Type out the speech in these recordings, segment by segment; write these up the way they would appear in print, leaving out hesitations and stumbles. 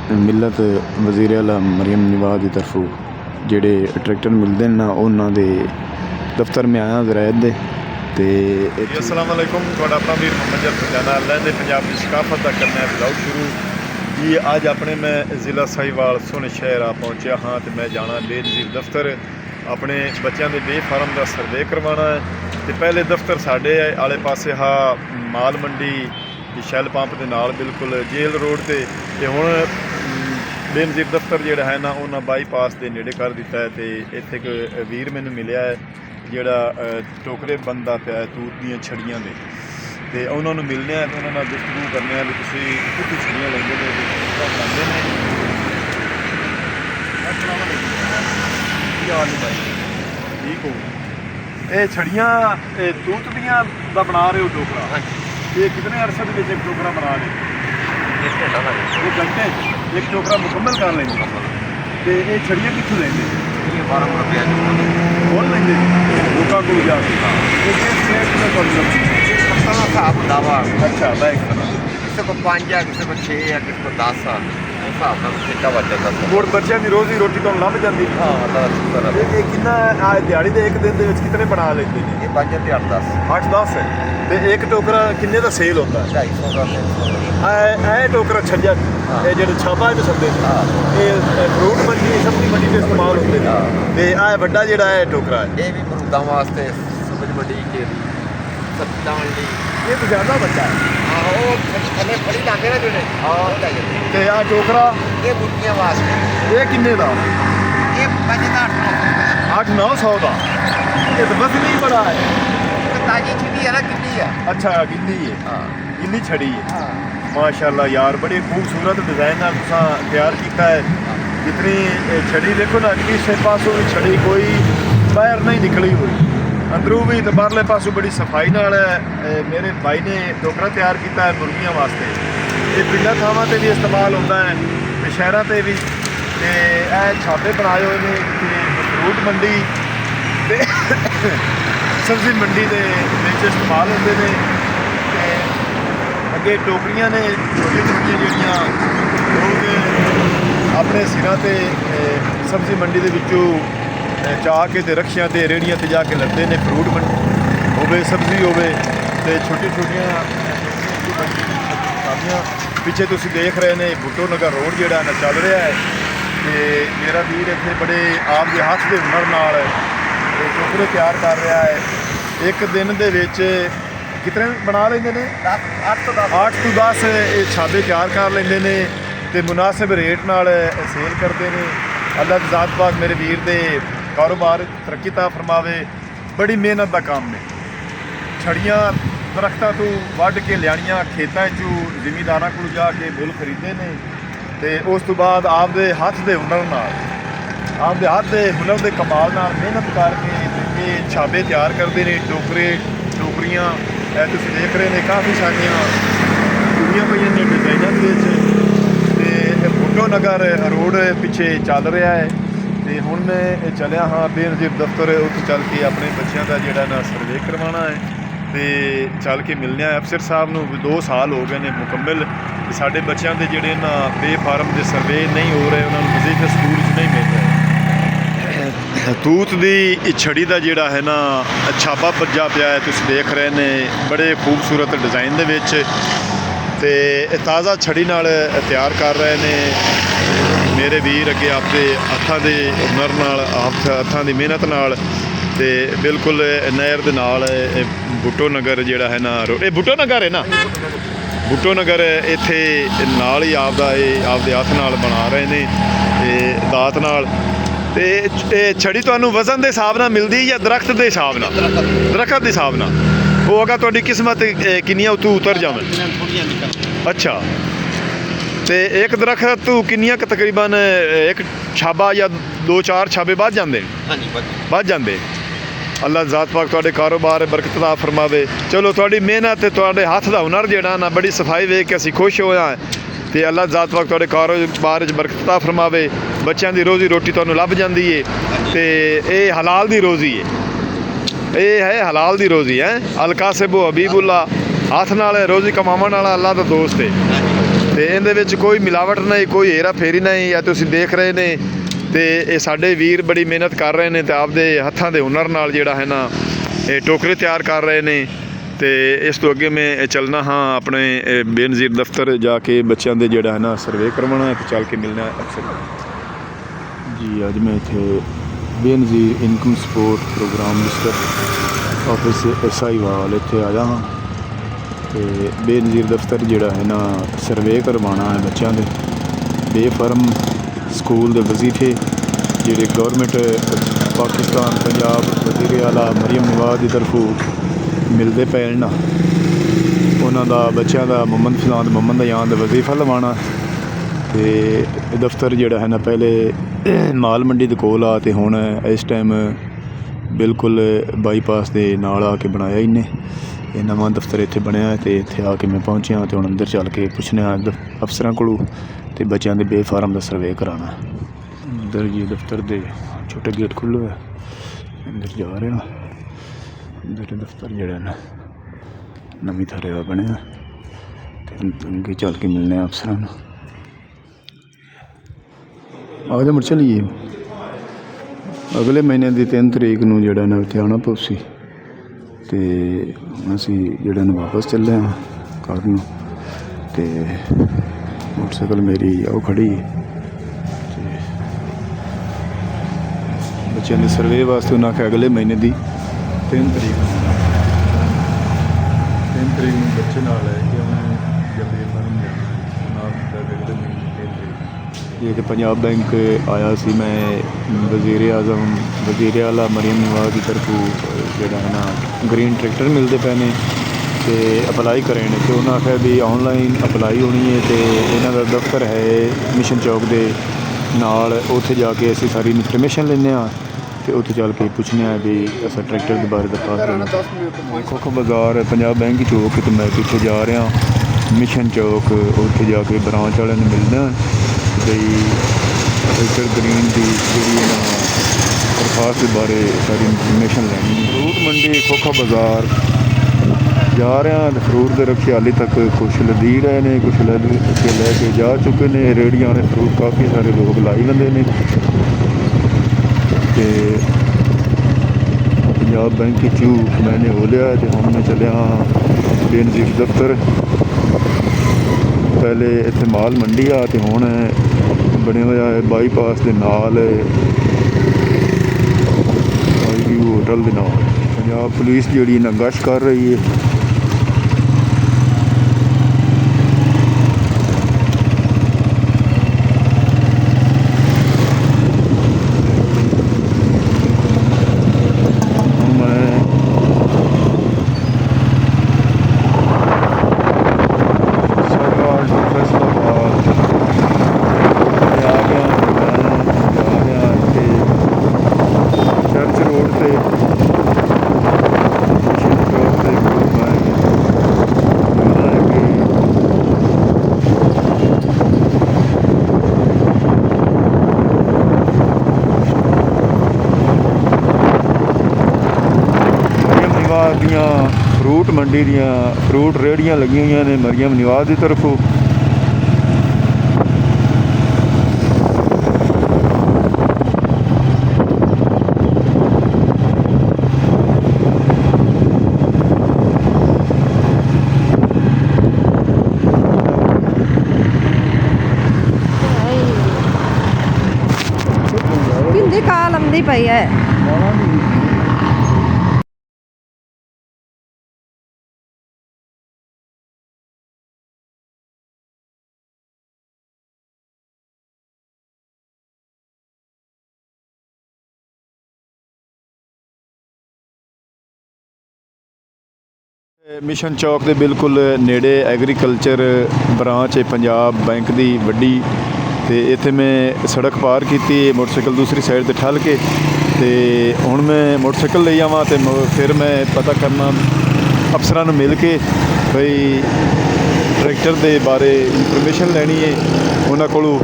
मिलत वज़ीर आला मरियम नवाज़ की तरफों जेडे ट्रैक्टर मिलते हैं ना उन्होंने दफ्तर में आया ज़रायत दे ते अस्सलाम वालेकुम थोड़ा अपना वीर मोहम्मद जर खजाना लहदे पंजाब की सकाफत का करना है ब्लॉग शुरू ये आज अपने मैं ज़िला साहिवाल सोने शहर आ पहुँचा हाँ तो मैं जाना बेनज़ीर दफ्तर अपने बच्चों के बे फार्म का सर्वे करवाना है तो पहले दफ्तर साढ़े आले पासे हा माल मंडी शैल पंप के नाल बिल्कुल जेल रोड ते हुण बेनज़ीर दफ्तर जिहड़ा है ना उन्हें बाईपास के नेड़े कर दिता है तो इत्थे एक वीर मैनू मिलिया है जिहड़ा टोकरे बनता पिया है तूत दी छड़ियां दे ते उन्होंने मिलने तो उन्होंने गुफ्तगू करने भी तुसीं कित्थों छड़ियां लैंदे ने बनांदे ने ठीक हो ये छड़ियां तूत दियां दा बना रहे हो टोकरा ये कितने अरसे के एक टोकरा बना रहे एक घंटे एक टोकरा मुकम्मल कर लेंगे तो ये छड़ियां कितों लेंगे 12 रुपये कौन लेंगे लोगों को जाके हिसाब दावा अच्छा बैग किसी को 5 है किसी को 6 है किसी को 10 है हिसाब ਨਾਲ ਕਿੱਦਾਂ ਵੱਜ ਜਾਂਦਾ ਹੋਰ ਬੱਚਿਆਂ ਦੀ ਰੋਜ਼ੀ ਰੋਟੀ ਤੁਹਾਨੂੰ ਲੱਭ ਜਾਂਦੀ ਹਾਂ ਅੱਲਾਹ ਦਾ ਸ਼ੁਕਰ ਹੈ ਇਹ ਕਿੰਨਾ ਆ ਦਿਹਾੜੀ ਦੇ ਇੱਕ ਦਿਨ ਦੇ ਵਿੱਚ ਕਿਤਨੇ ਬਣਾ ਲੈਂਦੇ ਨੇ ਇਹ 5 ਤੇ 8 10 8-10 ਹੈ ਤੇ ਇੱਕ ਟੋਕਰਾ ਕਿੰਨੇ ਦਾ ਸੇਲ ਹੁੰਦਾ ਹੈ 250 ਦਾ ਇਹ ਟੋਕਰਾ ਛੱਜਾ ਇਹ ਜਿਹੜੇ ਛਾਪਾ ਚ ਛੱਡੇ ਇਹ ਫਰੂਟ ਮੰਡੀ ਸਬਜ਼ੀ ਮੰਡੀ ਤੇ ਇਸਤੇਮਾਲ ਹੁੰਦੇ ਨੇ ਤੇ ਇਹ ਵੱਡਾ ਜਿਹੜਾ ਹੈ ਟੋਕਰਾ ਹੈ ਇਹ ਵੀ ਬਰੂਦਾਂ ਵਾਸਤੇ ਸਬਜ਼ ਮੰਡੀ ਕੇ ਸਬਜ਼ੀਆਂ ਮੰਡੀ ਇਹ ਤਾਂ ਜ਼ਿਆਦਾ ਵੱਡਾ ਹੈ ਉਹ ਥੱਲੇ ਫੜੀ ਲਾਗੇ ਨਾ ਜਿਹੜੇ ਹਾਂ ਤੇ ਆ ਟੋਕਰਾ ਇਹ ਮੁਰਗੀਆਂ ਵਾਸਤੇ ਇਹ ਕਿੰਨੇ ਦਾ ਇਹ 5 ਦਾ 800-900 ਦਾ ਇਹ ਤਾਂ ਬਸ ਨਹੀਂ ਬੜਾ ਹੈ ਤਾਜੀ ਛਿੜੀ ਹੈ ਨਾ ਕਿੰਨੀ ਆ अच्छा गिल्ली है ਹਾਂ गिल्ली छड़ी है ਹਾਂ माशाल्लाह यार बड़े खूबसूरत डिज़ाइन नाल तुसां तैयार किया है जितनी छड़ी देखो ना किसी पासों भी छड़ी कोई बाहर नहीं निकली हुई अंदरों भी तो बाहरले पासों बड़ी सफाई नाल मेरे भाई ने टोकरा तैयार किया है मुर्गियां वास्ते ये पिंडां थावां ते भी इस्तेमाल होता है ते शहरां ते भी ते छापे बनाए हुए ने फ्रूट मंडी ते सब्जी मंडी के इस्तेमाल होते हैं अगे टोकरियां ने छोटी छोटी जड़ियाँ लोग अपने सिरों से सब्जी मंडी के विचों जा के रखिया ते रेहड़ियां ते जाके लदे ने फ्रूट होवे सब्जी होवे ते छोटी छोटियां पिछे तुसीं देख रहे हैं भुट्टो नगर रोड जिहड़ा ना चल रहा है ते मेरा वीर इत्थे बड़े आप दे हत्थ दे हुनर नाल टोकरे तैयार कर रहा है एक दिन दे विच कितने बना लेंदे ने 8 ਤੋਂ 10 ये छाबे तैयार कर लेंदे ने ते मुनासिब रेट नाल सेल करते हैं अल्लाह दी ज़ात पाक मेरे वीर दे कारोबार तरक्की ता फरमावे बड़ी मेहनत का काम है छड़ियाँ दरख्तां तो वढ़ के लियानियां खेतां चों जिमीदारां कोल जाके मुल खरीदे ने ते उस तो बाद आपदे हत्थ दे हुनर नाल आपदे हत्थ दे हुनर दे कमाल नाल मेहनत करके ये छाबे तैयार करते हैं टोकरे टोकरियां तुसीं देख रहे हैं काफ़ी सारियां जुड़ियां पईयां ने डिजाइनां ते भुट्टो नगर रोड पिछे चल रहा है तो हुण मैं चलिया हाँ बेनज़ीर दफ्तर उत्थे चल के अपने बच्चों का जिहड़ा ना सर्वे करवाना है तो चल के मिलने अफसर साहब नूं 2 साल हो गए ने मुकम्मल साडे बच्चों के जिहड़े ना बे फार्म के सर्वे नहीं हो रहे उन्होंने वजीफे स्कूल च नहीं मिल रहे तूत की छड़ी का जिहड़ा है ना छापा भज्जा पिया है तुसीं देख रहे हैं बड़े खूबसूरत डिज़ाइन दे विच ते ताज़ा छड़ी नाल तैयार कर रहे हैं मेरे वीर अगे आपके हत्थां दे हुनर नाल हत्थां दी मेहनत नाल ते बिल्कुल नहर दे नाल भुट्टो नगर जिहड़ा है ना ये भुट्टो नगर है ना भुट्टो नगर इत्थे नाल ही आपदा आपदे हत्थ नाल बना रहे ने ते दात नाल ते छड़ी तुहानूं वजन के हिसाब नाल मिलदी या दरख्त के हिसाब नाल दरख्त के हिसाब नाल वो अगर तुहाडी किस्मत किन्नियां उत्तों उतर जावन अच्छा तो एक दरख्त तू किन्नियां तकरीबन एक छाबा या 2-4 छाबे बच जाते बच जाते अल्लाह ज़ात पाक तुहाडे कारोबार बरकत अता फरमावे चलो तुहाडी मेहनत तुहाडे हत्थ दा हुनर जिहड़ा ना बड़ी सफाई वेख के असीं खुश होया तो अल्लाह ज़ात पाक तुहाडे कारोबार बरकत अता फरमावे बच्चों की रोज़ी रोटी तुहानूं लभ जांदी है तो ये हलाल दी रोज़ी है ये है हलाल दी रोज़ी है अलकासिब हबीबुल्ला हत्थ नाल रोज़ी कमावन वाला अल्लाह दा दोस्त है ਤੇ ਇਹਦੇ ਵਿੱਚ ਕੋਈ ਮਿਲਾਵਟ ਨਹੀਂ, ਕੋਈ ਹੇਰਾ ਫੇਰੀ ਨਹੀਂ। ਆ ਤੁਸੀਂ ਦੇਖ ਰਹੇ ਨੇ ਤੇ ਇਹ ਸਾਡੇ ਵੀਰ ਬੜੀ ਮਿਹਨਤ ਕਰ ਰਹੇ ਨੇ ਤੇ ਆਪਦੇ ਹੱਥਾਂ ਦੇ ਹੁਨਰ ਨਾਲ ਜਿਹੜਾ ਹੈ ਨਾ ਇਹ ਟੋਕਰੇ ਤਿਆਰ ਕਰ ਰਹੇ ਨੇ। ਤੇ ਇਸ ਤੋਂ ਅੱਗੇ ਮੈਂ ਚੱਲਣਾ ਹਾਂ ਆਪਣੇ ਬੇਨਜ਼ੀਰ ਦਫ਼ਤਰ ਜਾ ਕੇ ਬੱਚਿਆਂ ਦੇ ਜਿਹੜਾ ਹੈ ਨਾ ਸਰਵੇ ਕਰਵਾਉਣਾ ਤੇ ਚੱਲ ਕੇ ਮਿਲਣਾ ਅਕਸਰ ਜੀ। ਅੱਜ ਮੈਂ ਇੱਥੇ Benazir income support programme minister office Sahiwal ਇੱਥੇ ਆਇਆ ਹਾਂ ਤੇ ਬੇਨਜ਼ੀਰ ਦਫ਼ਤਰ ਜਿਹੜਾ ਹੈ ਨਾ ਸਰਵੇ ਕਰਵਾਉਣਾ ਹੈ ਬੱਚਿਆਂ ਦੇ ਬੇਫਰਮ ਸਕੂਲ ਦੇ ਵਜ਼ੀਫੇ ਜਿਹੜੇ ਗੌਰਮੈਂਟ ਪਾਕਿਸਤਾਨ ਪੰਜਾਬ ਵਜ਼ੀਰ ਆਲਾ ਮਰੀਮ ਨਵਾਜ਼ ਦੀ ਤਰਫੋਂ ਮਿਲਦੇ ਪਏ ਨਾ ਉਹਨਾਂ ਦਾ ਬੱਚਿਆਂ ਦਾ ਮੁਹੰਮਦ ਫਲਾਨ ਮੁਹੰਮਦ ਅਯਾਨ ਦਾ ਵਜ਼ੀਫਾ ਲਵਾਉਣਾ। ਤੇ ਦਫ਼ਤਰ ਜਿਹੜਾ ਹੈ ਨਾ ਪਹਿਲੇ ਮਾਲ ਮੰਡੀ ਦੇ ਕੋਲ ਆ ਤੇ ਹੁਣ ਇਸ ਟਾਈਮ ਬਿਲਕੁਲ ਬਾਈਪਾਸ ਦੇ ਨਾਲ ਆ ਕੇ ਬਣਾਇਆ ਇਹਨੇ। ਇਹ ਨਵਾਂ ਦਫ਼ਤਰ ਇੱਥੇ ਬਣਿਆ ਤੇ ਇੱਥੇ ਆ ਕੇ ਮੈਂ ਪਹੁੰਚਿਆ ਤੇ ਹੁਣ ਅੰਦਰ ਚੱਲ ਕੇ ਪੁੱਛਣਾ ਅਫਸਰਾਂ ਕੋਲੋਂ ਤੇ ਬੱਚਿਆਂ ਦੇ ਬੇਫਾਰਮ ਦਾ ਸਰਵੇ ਕਰਾਉਣਾ। ਅੰਦਰ ਜੀ ਦਫ਼ਤਰ ਦੇ ਛੋਟੇ ਗੇਟ ਖੁੱਲ੍ਹੇ ਹੋਇਆ ਅੰਦਰ ਜਾ ਰਿਹਾ। ਅੰਦਰ ਦਫ਼ਤਰ ਜਿਹੜਾ ਨਾ ਨਵੀਂ ਤਰ੍ਹਾਂ ਬਣਿਆ ਤੇ ਅੱਗੇ ਚੱਲ ਕੇ ਮਿਲਣੇ ਆ ਅਫਸਰਾਂ ਨੂੰ। ਆ ਜਾ ਮੁੜ ਚਲੀਏ। ਅਗਲੇ ਮਹੀਨੇ ਦੀ 3 ਤਰੀਕ ਨੂੰ ਜਿਹੜਾ ਨਾ ਇੱਥੇ ਆਉਣਾ ਪਊ ਤੇ ਅਸੀਂ ਜਿਹੜਾ ਨਾ ਵਾਪਸ ਚੱਲੇ ਹਾਂ ਘਰ ਨੂੰ। ਤੇ ਮੋਟਰਸਾਈਕਲ ਮੇਰੀ ਉਹ ਖੜੀ ਤੇ ਬੱਚਿਆਂ ਦੇ ਸਰਵੇ ਵਾਸਤੇ ਉਹਨਾਂ ਆਖਿਆ ਅਗਲੇ ਮਹੀਨੇ ਦੀ 3 ਤਰੀਕ ਨੂੰ ਬੱਚੇ ਨਾਲ ਲੈ ਕੇ ਉਹਨੇ ਜਲਦੀ ਫਰਮ ਨਾਲ ਅਗਲੇ ਮਹੀਨੇ 3 ਤਰੀਕ। ਇਹ ਪੰਜਾਬ ਬੈਂਕ ਆਇਆ ਸੀ ਮੈਂ ਵਜ਼ੀਰ ਆਜ਼ਮ ਵਜ਼ੀਰ ਆਲਾ ਮਰੀਮ ਨਵਾਜ਼ ਦੀ ਤਰਫੋਂ ਜਿਹੜਾ ਹੈ ਨਾ ਗ੍ਰੀਨ ਟਰੈਕਟਰ ਮਿਲਦੇ ਪਏ ਨੇ ਤੇ ਅਪਲਾਈ ਕਰੇ ਨੇ ਤੇ ਉਹਨਾਂ ਆਖਿਆ ਵੀ ਆਨਲਾਈਨ ਅਪਲਾਈ ਹੋਣੀ ਹੈ ਤੇ ਇਹਨਾਂ ਦਾ ਦਫ਼ਤਰ ਹੈ ਮਿਸ਼ਨ ਚੌਕ ਦੇ ਨਾਲ। ਉੱਥੇ ਜਾ ਕੇ ਅਸੀਂ ਸਾਰੀ ਇਨਫੋਰਮੇਸ਼ਨ ਲੈਂਦੇ ਹਾਂ ਤੇ ਉੱਥੇ ਚੱਲ ਕੇ ਪੁੱਛਦੇ ਹਾਂ ਵੀ ਅਸਾਂ ਟਰੈਕਟਰ ਦੇ ਬਾਰੇ ਦਰਖਾਸਤ ਖੋਖੋ ਬਾਜ਼ਾਰ ਪੰਜਾਬ ਬੈਂਕ ਚੌਕ ਤੇ ਮੈਂ ਪਿੱਛੇ ਜਾ ਰਿਹਾ ਮਿਸ਼ਨ ਚੌਕ। ਉੱਥੇ ਜਾ ਕੇ ਬ੍ਰਾਂਚ ਵਾਲਿਆਂ ਨੂੰ ਮਿਲਦਾ ਬਈ ਟਰੈਕਟਰ ਗ੍ਰੀਨ ਦੀ ਜਿਹੜੀ ਹੈ ਨਾ ਦਰਖਾਸਤ ਦੇ ਬਾਰੇ ਸਾਰੀ ਇਨਫੋਰਮੇਸ਼ਨ ਲੈਣੀ। ਫਰੂਟ ਮੰਡੀ ਖੋਖਾ ਬਾਜ਼ਾਰ ਜਾ ਰਿਹਾ ਤੇ ਫਰੂਟ ਦੇ ਰਖਿਆਲੀ ਤੱਕ ਕੁਛ ਲਦੀ ਰਹੇ ਨੇ, ਕੁਛ ਲੈ ਕੇ ਜਾ ਚੁੱਕੇ ਨੇ। ਰੇਹੜੀਆਂ ਵਾਲੇ ਫਰੂਟ ਕਾਫੀ ਸਾਰੇ ਲੋਕ ਲਾਈ ਲੈਂਦੇ ਨੇ ਤੇ ਪੰਜਾਬ ਬੈਂਕ 'ਚੋਂ ਮੈਨੇ ਹੋ ਲਿਆ ਤੇ ਹੁਣ ਮੈਂ ਚੱਲਿਆ ਬੇਨਜ਼ੀਰ ਦਫ਼ਤਰ। ਪਹਿਲੇ ਇੱਥੇ ਮਾਲ ਮੰਡੀ ਆ ਤੇ ਹੁਣ ਬਣਿਆ ਹੋਇਆ ਹੈ ਬਾਈਪਾਸ ਦੇ ਨਾਲ ਹੋਟਲ ਦੇ ਨਾਲ। ਪੰਜਾਬ ਪੁਲਿਸ ਜਿਹੜੀ ਨਾ ਗਸ਼ਤ ਕਰ ਰਹੀ ਹੈ। ਦੀਆਂ ਫਰੂਟ ਮੰਡੀ ਦੀਆਂ ਫਰੂਟ ਰੇਹੜੀਆਂ ਲੱਗੀਆਂ ਹੋਈਆਂ ਨੇ ਮਰੀਮ ਨਵਾਜ਼ ਦੀ ਤਰਫੋਂ। ਹਿੰਦੀ ਕਾਲ ਆਉਂਦੀ ਪਈ ਹੈ। ਮਿਸ਼ਨ ਚੌਕ ਦੇ ਬਿਲਕੁਲ ਨੇੜੇ ਐਗਰੀਕਲਚਰ ਬ੍ਰਾਂਚ ਹੈ ਪੰਜਾਬ ਬੈਂਕ ਦੀ ਵੱਡੀ ਤੇ ਇੱਥੇ ਮੈਂ ਸੜਕ ਪਾਰ ਕੀਤੀ ਮੋਟਰਸਾਈਕਲ ਦੂਸਰੀ ਸਾਈਡ ਤੇ ਠੱਲ ਕੇ ਤੇ ਹੁਣ ਮੈਂ ਮੋਟਰਸਾਈਕਲ ਲਈ ਆਵਾਂ ਤੇ ਫਿਰ ਮੈਂ ਪਤਾ ਕਰਨਾ ਅਫਸਰਾਂ ਨੂੰ ਮਿਲ ਕੇ ਬਈ ਟਰੈਕਟਰ ਦੇ ਬਾਰੇ ਇਨਫੋਰਮੇਸ਼ਨ ਲੈਣੀ ਹੈ ਉਹਨਾਂ ਕੋਲੋਂ।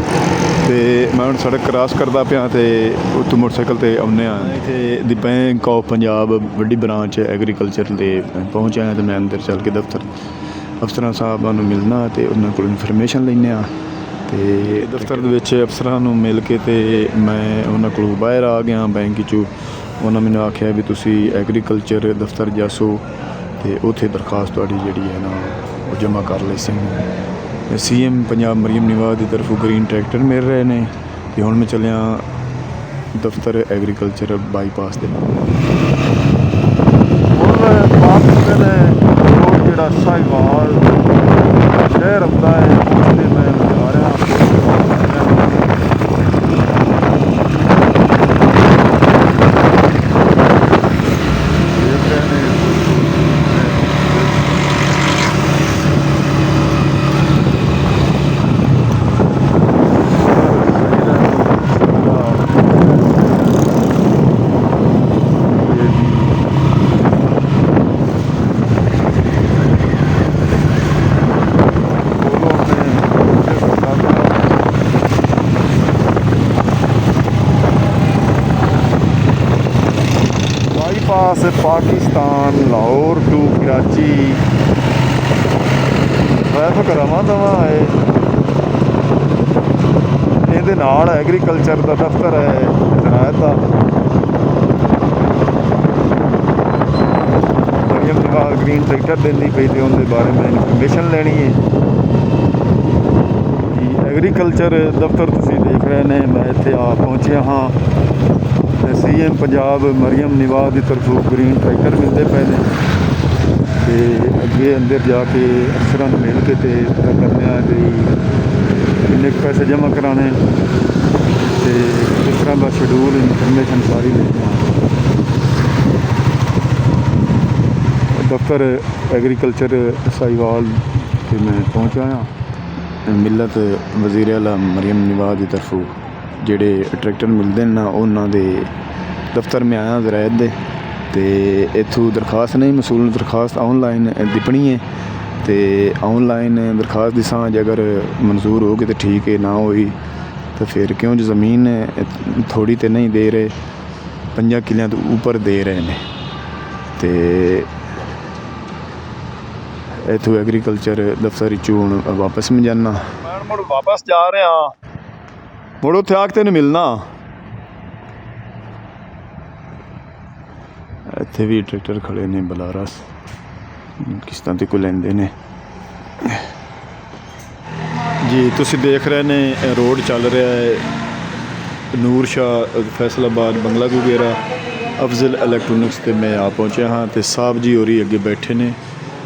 ਤੇ ਮੈਂ ਹੁਣ ਸੜਕ ਕ੍ਰਾਸ ਕਰਦਾ ਪਿਆ ਤੇ ਉੱਥੋਂ ਮੋਟਰਸਾਈਕਲ ਤੇ ਆਉਂਦੇ ਹਾਂ ਇੱਥੇ ਦੀ ਬੈਂਕ ਆਫ ਪੰਜਾਬ ਵੱਡੀ ਬ੍ਰਾਂਚ ਐਗਰੀਕਲਚਰ ਦੇ ਪਹੁੰਚ ਆਇਆ ਤੇ ਮੈਂ ਅੰਦਰ ਚੱਲ ਕੇ ਦਫ਼ਤਰ ਅਫਸਰਾਂ ਸਾਹਿਬਾਂ ਨੂੰ ਮਿਲਣਾ ਅਤੇ ਉਹਨਾਂ ਕੋਲ ਇਨਫੋਰਮੇਸ਼ਨ ਲੈਂਦੇ ਹਾਂ। ਅਤੇ ਦਫ਼ਤਰ ਦੇ ਵਿੱਚ ਅਫਸਰਾਂ ਨੂੰ ਮਿਲ ਕੇ ਅਤੇ ਮੈਂ ਉਹਨਾਂ ਕੋਲੋਂ ਬਾਹਰ ਆ ਗਿਆ ਬੈਂਕ 'ਚੋਂ। ਉਹਨਾਂ ਮੈਨੂੰ ਆਖਿਆ ਵੀ ਤੁਸੀਂ ਐਗਰੀਕਲਚਰ ਦਫ਼ਤਰ ਜਾਸੋ ਅਤੇ ਉੱਥੇ ਦਰਖਾਸਤ ਤੁਹਾਡੀ ਜਿਹੜੀ ਹੈ ਨਾ ਉਹ ਜਮ੍ਹਾਂ ਕਰ ਲਈ ਸੀ। CM ਪੰਜਾਬ ਮਰੀਮ ਨਿਵਾਜ਼ ਦੀ ਤਰਫੋਂ ਗ੍ਰੀਨ ਟਰੈਕਟਰ ਮਿਲ ਰਹੇ ਨੇ ਅਤੇ ਹੁਣ ਮੈਂ ਚੱਲਿਆ ਦਫ਼ਤਰ ਐਗਰੀਕਲਚਰ ਬਾਈਪਾਸ ਦੇ ਨਾਲ। ਹੁਣ ਪਾਸ ਨੇ ਰੋਡ ਜਿਹੜਾ ਸਾਹੀਵਾਲ ਸ਼ਹਿਰ ਆਉਂਦਾ ਹੈ ਉੱਥੇ ਮੈਂ ਜਾ ਰਿਹਾ bypass Pakistan Lahore to Karachi traffic रवां दवा है। ਇਹਦੇ ਨਾਲ ਐਗਰੀਕਲਚਰ ਦਾ ਦਫ਼ਤਰ ਹੈ ਜ਼ਰਾਇਤ ਦਾ। ਮਰੀਮ ਨਿਵਾਜ਼ ਗ੍ਰੀਨ ਟਰੈਕਟਰ ਦਿੰਦੀ ਪਈ ਤੇ ਉਹਦੇ ਬਾਰੇ ਮੈਂ ਇਨਫੋਰਮੇਸ਼ਨ ਲੈਣੀ ਹੈ ਕਿ ਐਗਰੀਕਲਚਰ ਦਫ਼ਤਰ ਤੁਸੀਂ ਦੇਖ ਰਹੇ ਨੇ। ਮੈਂ ਇੱਥੇ ਆ ਪਹੁੰਚਿਆ ਹਾਂ ਤੇ CM ਪੰਜਾਬ ਮਰੀਮ ਨਿਵਾਜ਼ ਦੀ ਤਰਫੋਂ ਗ੍ਰੀਨ ਟਰੈਕਟਰ ਮਿਲਦੇ ਪਏ ਨੇ ਅਤੇ ਅੱਗੇ ਅੰਦਰ ਜਾ ਕੇ ਅਫਸਰਾਂ ਨੂੰ ਮਿਲ ਕੇ ਅਤੇ ਪਤਾ ਕਰਨੇ ਆ ਵੀ ਕਿੰਨੇ ਕੁ ਪੈਸੇ ਜਮ੍ਹਾਂ ਕਰਾਉਣੇ ਅਤੇ ਕਿਸ ਤਰ੍ਹਾਂ ਦਾ ਸ਼ਡਿਊਲ ਇਨਫੋਰਮੇਸ਼ਨ ਸਾਰੀ ਲੈਂਦੇ ਹਾਂ। ਦਫ਼ਤਰ ਐਗਰੀਕਲਚਰ ਸਾਹੀਵਾਲ 'ਤੇ ਮੈਂ ਪਹੁੰਚਿਆ ਹਾਂ। ਮਿਲਤ ਵਜ਼ੀਰ ਆਲਾ ਮਰੀਮ ਨਿਵਾਜ਼ ਦੀ ਤਰਫੋਂ ਜਿਹੜੇ ਟਰੈਕਟਰ ਮਿਲਦੇ ਨੇ ਨਾ ਉਹਨਾਂ ਦੇ ਦਫ਼ਤਰ ਮੈਂ ਆਇਆ ਜ਼ਰਾਇਤ ਦੇ ਅਤੇ ਇੱਥੋਂ ਦਰਖਾਸਤ ਨਹੀਂ ਮਸੂਲ ਦਰਖਾਸਤ ਔਨਲਾਈਨ ਦਿਪਣੀ ਹੈ ਅਤੇ ਔਨਲਾਈਨ ਦਰਖਾਸਤ ਦੀ ਸਾਂਝ ਅਗਰ ਮਨਜ਼ੂਰ ਹੋ ਗਈ ਤਾਂ ਠੀਕ ਹੈ, ਨਾ ਹੋਈ ਤਾਂ ਫਿਰ ਕਿਉਂ ਜੋ ਜ਼ਮੀਨ ਥੋੜ੍ਹੀ ਤਾਂ ਨਹੀਂ ਦੇ ਰਹੇ, 5 ਕਿੱਲਿਆਂ ਤੋਂ ਉੱਪਰ ਦੇ ਰਹੇ ਨੇ ਅਤੇ ਇੱਥੋਂ ਐਗਰੀਕਲਚਰ ਦਫ਼ਤਰ ਵਿੱਚੋਂ ਹੁਣ ਵਾਪਸ ਮੈਂ ਜਾਣਾ। ਮੈਂ ਮੁੜ ਵਾਪਸ ਜਾ ਰਿਹਾ ਮੁੜ ਉੱਥੇ ਆ ਕੇ ਤੈਨੂੰ ਮਿਲਣਾ। ਇੱਥੇ ਵੀ ਟਰੈਕਟਰ ਖੜੇ ਨੇ ਬਲਾਰਾ ਕਿਸ਼ਤਾਂ 'ਤੇ ਕੋਈ ਲੈਂਦੇ ਨੇ ਜੀ। ਤੁਸੀਂ ਦੇਖ ਰਹੇ ਨੇ ਰੋਡ ਚੱਲ ਰਿਹਾ ਹੈ ਨੂਰ ਸ਼ਾਹ ਫੈਸਲਾਬਾਦ ਬੰਗਲਾ ਗੁਗੇਰਾ ਅਫਜ਼ਲ ਇਲੈਕਟ੍ਰੋਨਿਕਸ 'ਤੇ ਮੈਂ ਆ ਪਹੁੰਚਿਆ ਹਾਂ ਅਤੇ ਸਾਹਿਬ ਜੀ ਹੋਰੀ ਅੱਗੇ ਬੈਠੇ ਨੇ,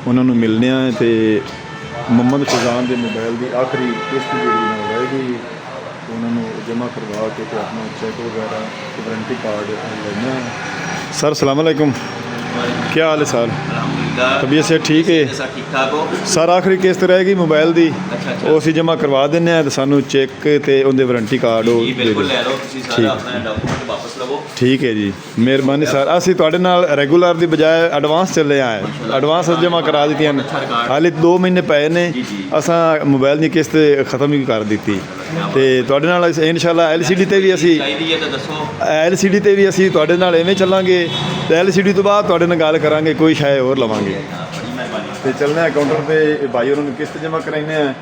ਉਹਨਾਂ ਨੂੰ ਮਿਲਣੇ ਆ ਅਤੇ ਮੁਹੰਮਦ ਫਜ਼ਾਨ ਦੇ ਮੋਬਾਈਲ ਦੀ ਆਖਰੀ ਕਿਸ਼ਤ ਜਿਹੜੀ ਰਹਿ ਗਈ ਉਹਨਾਂ ਨੂੰ ਜਮ੍ਹਾਂ ਕਰਵਾ ਕੇ ਅਤੇ ਆਪਣਾ ਚੈੱਕ ਵਗੈਰਾ ਵਾਰੰਟੀ ਕਾਰਡ ਲੈਣਾ। सर सलाम अलैकुम, क्या हाल है सर? तबीयत से ठीक है सर? ठीक ठाक हो सर? आखिरी किस्त रहेगी मोबाइल की ਉਹ ਅਸੀਂ ਜਮ੍ਹਾਂ ਕਰਵਾ ਦਿੰਦੇ ਹਾਂ ਅਤੇ ਸਾਨੂੰ ਚੈੱਕ ਅਤੇ ਉਹਦੇ ਵਾਰੰਟੀ ਕਾਰਡ ਉਹ ਬਿਲਕੁਲ ਲੈ ਲਓ ਤੁਸੀਂ ਸਾਰਾ ਆਪਣਾ ਡਾਕੂਮੈਂਟ ਵਾਪਸ ਲਵੋ। ਠੀਕ ਹੈ ਜੀ, ਮਿਹਰਬਾਨੀ ਸਰ। ਅਸੀਂ ਤੁਹਾਡੇ ਨਾਲ ਰੈਗੂਲਰ ਦੀ ਬਜਾਏ ਐਡਵਾਂਸ ਚੱਲੇ ਆਏ, ਐਡਵਾਂਸ ਜਮ੍ਹਾਂ ਕਰਾ ਦਿੱਤੀਆਂ ਨੇ। ਹਾਲੇ 2 ਮਹੀਨੇ ਪਏ ਨੇ, ਅਸਾਂ ਮੋਬਾਈਲ ਦੀ ਕਿਸ਼ਤ ਖਤਮ ਹੀ ਕਰ ਦਿੱਤੀ ਅਤੇ ਤੁਹਾਡੇ ਨਾਲ ਇਨਸ਼ਾਅੱਲਾ LCD 'ਤੇ ਵੀ ਅਸੀਂ ਚਾਹੀਦੀ ਹੈ ਤਾਂ ਦੱਸੋ। LCD 'ਤੇ ਵੀ ਅਸੀਂ ਤੁਹਾਡੇ ਨਾਲ ਐਵੇਂ ਚੱਲਾਂਗੇ ਅਤੇ LCD ਤੋਂ ਬਾਅਦ ਤੁਹਾਡੇ ਨਾਲ ਗੱਲ ਕਰਾਂਗੇ, ਕੋਈ ਸ਼ਾਇਦ ਹੋਰ ਲਵਾਂਗੇ ਬੜੀ ਮਿਹਰਬਾਨੀ। ਅਤੇ ਚੱਲਦੇ ਹਾਂ ਕਾਊਂਟਰ 'ਤੇ ਭਾਈ ਉਹਨਾਂ ਨੂੰ ਕਿਸ਼ਤ ਜਮ੍ਹਾਂ ਕਰਾਉਂਦੇ ਹਾਂ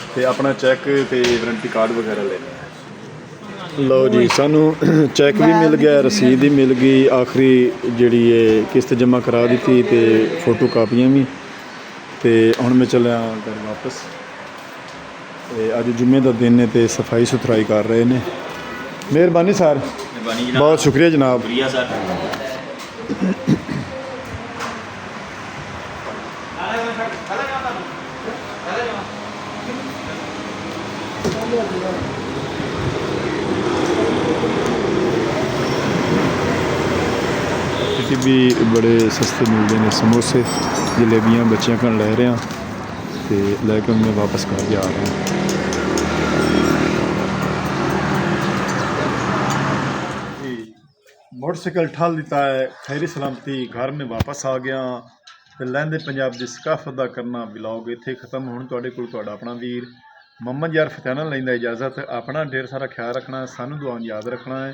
ਅਤੇ ਆਪਣਾ ਚੈੱਕ ਅਤੇ ਵਾਰੰਟੀ ਕਾਰਡ ਵਗੈਰਾ ਲੈਂਦੇ ਹਾਂ। ਲਓ ਜੀ, ਸਾਨੂੰ ਚੈੱਕ ਵੀ ਮਿਲ ਗਿਆ, ਰਸੀਦ ਵੀ ਮਿਲ ਗਈ, ਆਖਰੀ ਜਿਹੜੀ ਹੈ ਕਿਸ਼ਤ ਜਮ੍ਹਾਂ ਕਰਾ ਦਿੱਤੀ ਅਤੇ ਫੋਟੋ ਕਾਪੀਆਂ ਵੀ। ਅਤੇ ਹੁਣ ਮੈਂ ਚੱਲਿਆ ਘਰ ਵਾਪਸ ਅਤੇ ਅੱਜ ਜੁਮੇ ਦਾ ਦਿਨ ਹੈ ਅਤੇ ਸਫਾਈ ਸੁਥਰਾਈ ਕਰ ਰਹੇ ਨੇ। ਮਿਹਰਬਾਨੀ ਸਰ, ਮਿਹਰਬਾਨੀ ਜਨਾਬ, ਬਹੁਤ ਸ਼ੁਕਰੀਆ ਜਨਾਬ। ਸ਼ੁਕਰੀਆ ਸਰ। ਇੱਥੇ ਵੀ ਬੜੇ ਸਸਤੇ ਮਿਲਦੇ ਨੇ ਸਮੋਸੇ ਜਲੇਬੀਆਂ, ਬੱਚਿਆਂ ਕੋਲ ਲੈ ਰਿਹਾ ਅਤੇ ਲੈ ਕੇ ਮੈਂ ਵਾਪਸ ਘਰ ਜਾ ਰਿਹਾ। मोटरसाइकिल ठल दिता है, खैरी सलामती घर में वापस आ गया। फिर लहंदे पंजाब की सकाफत का करना ब्लॉग इत्थे खत्म। हुण तुहाडे कोल तुहाडा अपना वीर मोहम्मद यार फतेह नाल लैंदा इजाजत। अपना ढेर सारा ख्याल रखना, सानू दुआ याद रखना है।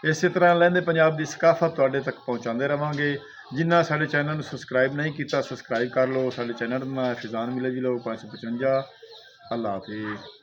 ਇਸੇ ਤਰ੍ਹਾਂ ਲਹਿੰਦੇ ਪੰਜਾਬ ਦੀ ਸਕਾਫਤ ਤੁਹਾਡੇ ਤੱਕ ਪਹੁੰਚਾਉਂਦੇ ਰਵਾਂਗੇ। ਜਿਨ੍ਹਾਂ ਸਾਡੇ ਚੈਨਲ ਨੂੰ ਸਬਸਕ੍ਰਾਈਬ ਨਹੀਂ ਕੀਤਾ, ਸਬਸਕ੍ਰਾਈਬ ਕਰ ਲਓ। ਸਾਡੇ ਚੈਨਲ ਦਾ ਨਾਮ ਫਿਜ਼ਾਨ ਵਿਲੇਜ ਲੋਕ 555। ਅੱਲਾ ਹਾਫਿਜ਼।